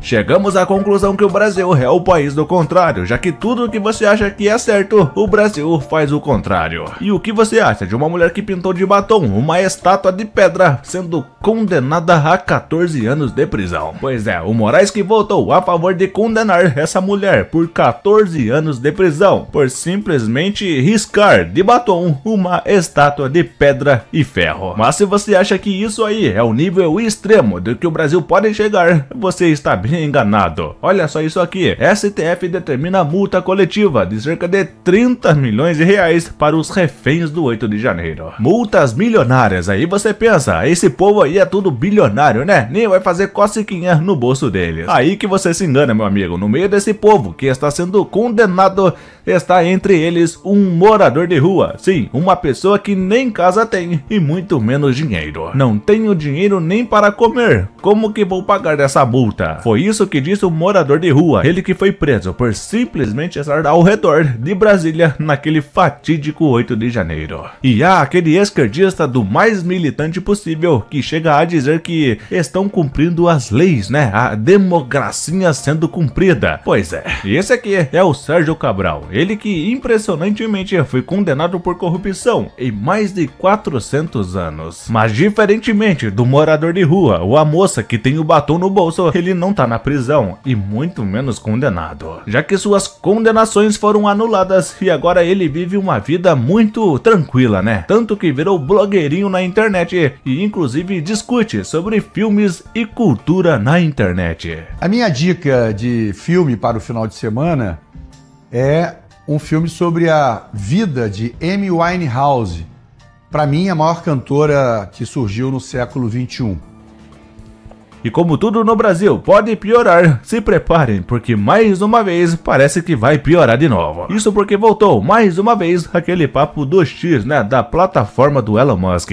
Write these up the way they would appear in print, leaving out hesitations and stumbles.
Chegamos à conclusão que o Brasil é o país do contrário, já que tudo que você acha que é certo, o Brasil faz o contrário. E o que você acha de uma mulher que pintou de batom uma estátua de pedra sendo condenada a 14 anos de prisão? Pois é, o Moraes que votou a favor de condenar essa mulher por 14 anos de prisão, por simplesmente riscar de batom uma estátua de pedra e ferro. Mas se você acha que isso aí é o nível extremo do que o Brasil pode chegar, você está bem enganado. Olha só isso aqui, STF determina multa coletiva de cerca de 30 milhões de reais para os reféns do 8 de janeiro. Multas milionárias, aí você pensa, esse povo aí é tudo bilionário, né? Nem vai fazer cosquinha no bolso deles. Aí que você se engana, meu amigo, no meio desse povo que está sendo condenado, está entre eles um morador de rua. Sim, uma pessoa que nem casa tem e muito menos dinheiro. Não tenho dinheiro nem para comer, como que vou pagar essa multa? Foi isso que disse o morador de rua, ele que foi preso por simplesmente estar ao redor de Brasília naquele fatídico 8 de janeiro. E há aquele esquerdista do mais militante possível que chega a dizer que estão cumprindo as leis, né? A democracia sendo cumprida. Pois é, esse aqui é o Sérgio Cabral, ele que impressionantemente foi condenado por corrupção em mais de 400 anos. Mas diferentemente do morador de rua ou a moça que tem o batom no bolso, ele não tá na prisão e muito menos condenado, já que suas condenações foram anuladas e agora ele vive uma vida muito tranquila, né? Tanto que virou blogueirinho na internet e inclusive discute sobre filmes e cultura na internet. A minha dica de filme para o final de semana é um filme sobre a vida de Amy Winehouse, para mim a maior cantora que surgiu no século XXI. E como tudo no Brasil pode piorar, se preparem, porque mais uma vez parece que vai piorar de novo. Isso porque voltou mais uma vez aquele papo do X, né, da plataforma do Elon Musk.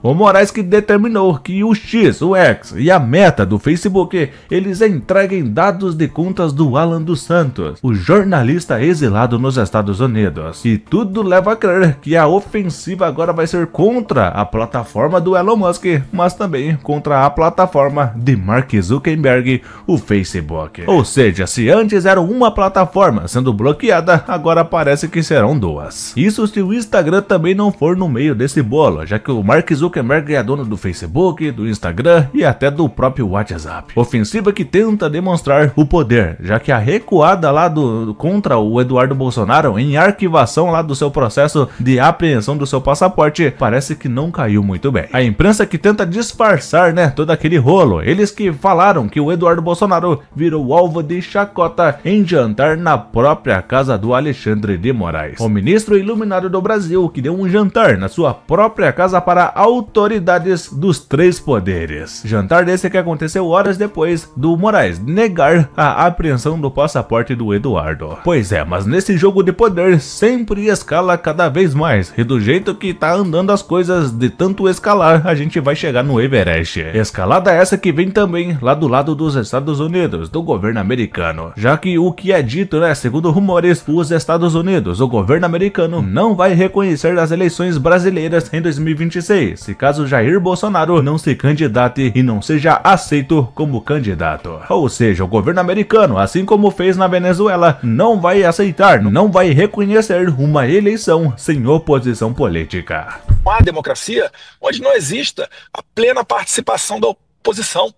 O Moraes que determinou que o X, o X e a Meta do Facebook, eles entreguem dados de contas do Alan dos Santos, o jornalista exilado nos Estados Unidos. E tudo leva a crer que a ofensiva agora vai ser contra a plataforma do Elon Musk, mas também contra a plataforma de Mark Zuckerberg, o Facebook. Ou seja, se antes era uma plataforma sendo bloqueada, agora parece que serão duas. Isso se o Instagram também não for no meio desse bolo, já que o Mark Zuckerberg é dono do Facebook, do Instagram e até do próprio WhatsApp. Ofensiva que tenta demonstrar o poder, já que a recuada lá contra o Eduardo Bolsonaro em arquivação lá do seu processo de apreensão do seu passaporte parece que não caiu muito bem. A imprensa que tenta disfarçar, né, todo aquele rolo, eles que falaram que o Eduardo Bolsonaro virou alvo de chacota em jantar na própria casa do Alexandre de Moraes. O ministro iluminado do Brasil que deu um jantar na sua própria casa para autoridades dos três poderes. Jantar desse que aconteceu horas depois do Moraes negar a apreensão do passaporte do Eduardo. Pois é, mas nesse jogo de poder sempre escala cada vez mais, e do jeito que tá andando as coisas, de tanto escalar, a gente vai chegar no Everest. Escalada essa que vem também lá do lado dos Estados Unidos, do governo americano, já que o que é dito, né, segundo rumores, os Estados Unidos, o governo americano, não vai reconhecer as eleições brasileiras em 2026, se caso Jair Bolsonaro não se candidate e não seja aceito como candidato. Ou seja, o governo americano, assim como fez na Venezuela, não vai aceitar, não vai reconhecer uma eleição sem oposição política. Uma democracia onde não exista a plena participação da oposição.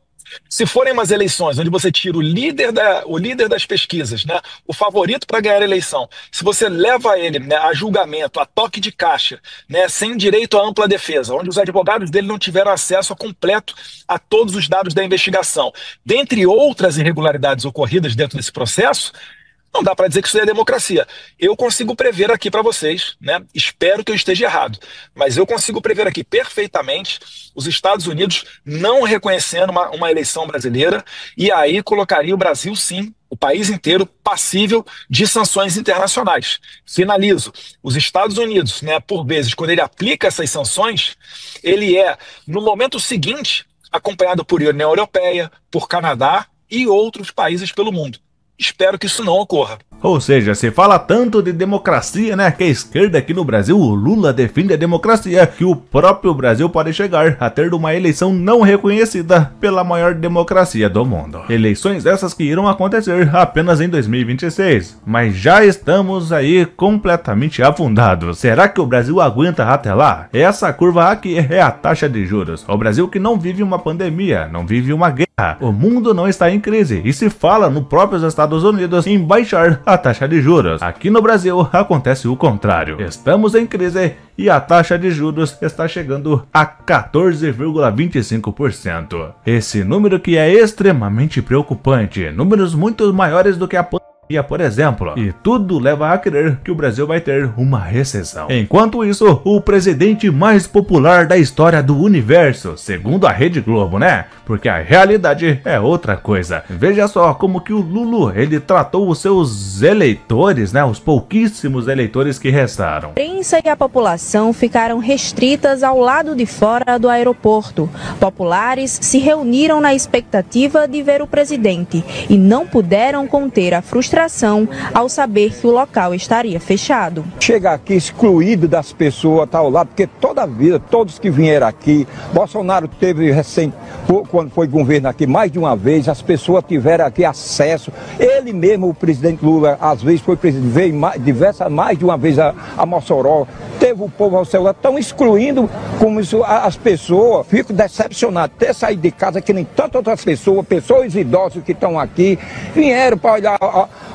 Se forem umas eleições onde você tira o líder das pesquisas, né, o favorito para ganhar a eleição, se você leva ele, né, a julgamento, a toque de caixa, né, sem direito à ampla defesa, onde os advogados dele não tiveram acesso completo a todos os dados da investigação, dentre outras irregularidades ocorridas dentro desse processo, não dá para dizer que isso é democracia. Eu consigo prever aqui para vocês, né? Espero que eu esteja errado, mas eu consigo prever aqui perfeitamente os Estados Unidos não reconhecendo uma eleição brasileira, e aí colocaria o Brasil, sim, o país inteiro, passível de sanções internacionais. Finalizo. Os Estados Unidos, né, por vezes, quando ele aplica essas sanções, ele é, no momento seguinte, acompanhado por União Europeia, por Canadá e outros países pelo mundo. Espero que isso não ocorra. Ou seja, se fala tanto de democracia, né, que a esquerda aqui no Brasil, o Lula defende a democracia, que o próprio Brasil pode chegar a ter uma eleição não reconhecida pela maior democracia do mundo. Eleições essas que irão acontecer apenas em 2026, mas já estamos aí completamente afundados. Será que o Brasil aguenta até lá? Essa curva aqui é a taxa de juros. O Brasil que não vive uma pandemia, não vive uma guerra. O mundo não está em crise e se fala no próprio Estados Unidos em baixar a taxa de juros. Aqui no Brasil acontece o contrário. Estamos em crise e a taxa de juros está chegando a 14,25%. Esse número que é extremamente preocupante, números muito maiores do que a pandemia, por exemplo, e tudo leva a crer que o Brasil vai ter uma recessão. Enquanto isso, o presidente mais popular da história do universo, segundo a Rede Globo, né? Porque a realidade é outra coisa. Veja só como que o Lula, ele tratou os seus eleitores, né? Os pouquíssimos eleitores que restaram. A imprensa e a população ficaram restritas ao lado de fora do aeroporto. Populares se reuniram na expectativa de ver o presidente e não puderam conter a frustração ao saber que o local estaria fechado. Chega aqui excluído das pessoas, tá ao lado, porque toda a vida, todos que vieram aqui, Bolsonaro teve recente, quando foi governo aqui, mais de uma vez, as pessoas tiveram aqui acesso. Ele mesmo, o presidente Lula, às vezes foi presidente, veio mais de uma vez a Mossoró, teve o povo ao celular, estão excluindo como isso, as pessoas. Fico decepcionado ter saído de casa que nem tantas outras pessoas idosas que estão aqui, vieram para olhar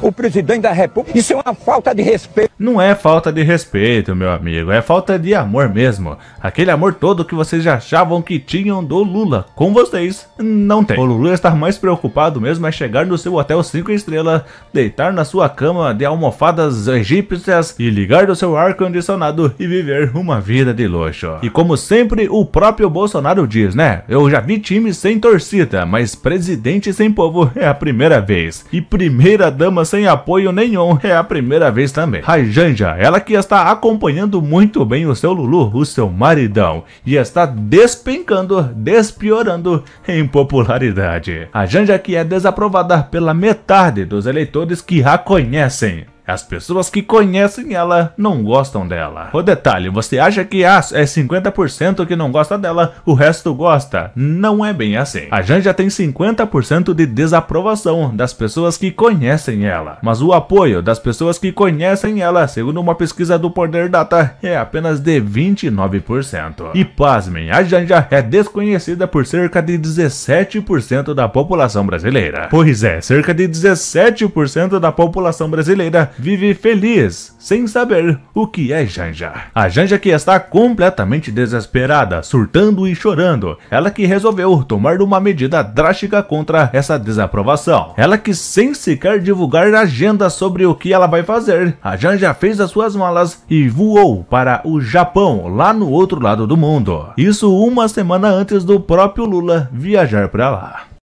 o presidente da República. Isso é uma falta de respeito. Não é falta de respeito, meu amigo, é falta de amor mesmo. Aquele amor todo que vocês já achavam que tinham do Lula, com vocês, não tem. O Lula está mais preocupado mesmo é chegar no seu hotel 5 estrelas, deitar na sua cama de almofadas egípcias e ligar do seu ar-condicionado e viver uma vida de luxo. E como sempre, o próprio Bolsonaro diz, né? Eu já vi times sem torcida, mas presidente sem povo é a primeira vez. E primeira dama sem apoio nenhum é a primeira vez também. A Janja, ela que está acompanhando muito bem o seu Lulu, o seu maridão, e está despencando, despiorando em popularidade. A Janja que é desaprovada pela metade dos eleitores que a conhecem. As pessoas que conhecem ela não gostam dela. O detalhe, você acha que é 50% que não gosta dela, o resto gosta? Não é bem assim. A Janja tem 50% de desaprovação das pessoas que conhecem ela. Mas o apoio das pessoas que conhecem ela, segundo uma pesquisa do Poder Data, é apenas de 29%. E pasmem, a Janja é desconhecida por cerca de 17% da população brasileira. Pois é, cerca de 17% da população brasileira vive feliz, sem saber o que é Janja. A Janja que está completamente desesperada, surtando e chorando. Ela que resolveu tomar uma medida drástica contra essa desaprovação. Ela que sem sequer divulgar agenda sobre o que ela vai fazer, a Janja fez as suas malas e voou para o Japão, lá no outro lado do mundo. Isso uma semana antes do próprio Lula viajar para lá.